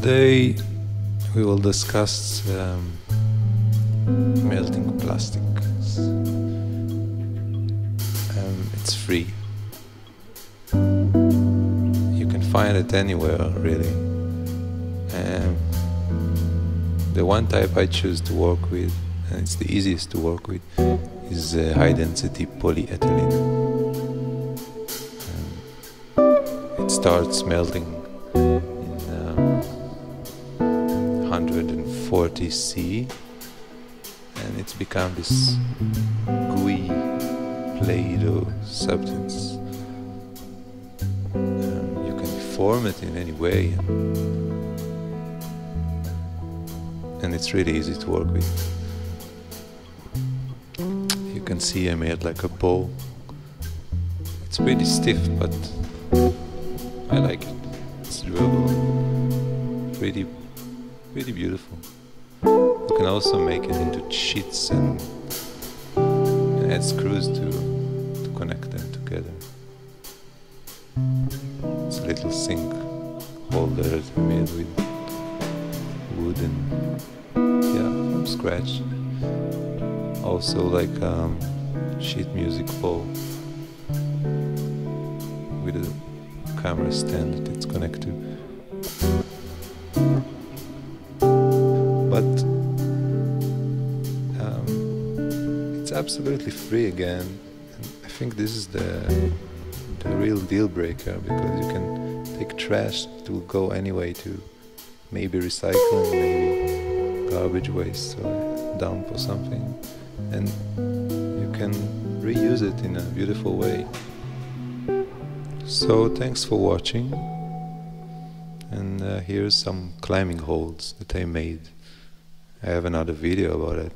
Today we will discuss melting plastics. It's free. You can find it anywhere, really. The one type I choose to work with, and it's the easiest to work with, is high-density polyethylene. It starts melting in 140 C, and it's become this gooey Play-Doh substance. You can deform it in any way, and it's really easy to work with. You can see I made like a bow. It's pretty stiff, but I like it. It's durable, pretty beautiful. You can also make it into sheets and add screws to connect them together. It's a little sink holder that I made with wood and from scratch. Also like sheet music bowl with a camera stand that it's connected to. But it's absolutely free again, and I think this is the real deal breaker, because you can take trash. It will go anyway to maybe recycling, maybe garbage waste or dump or something, and you can reuse it in a beautiful way. So thanks for watching, and here's some climbing holds that I made. I have another video about it.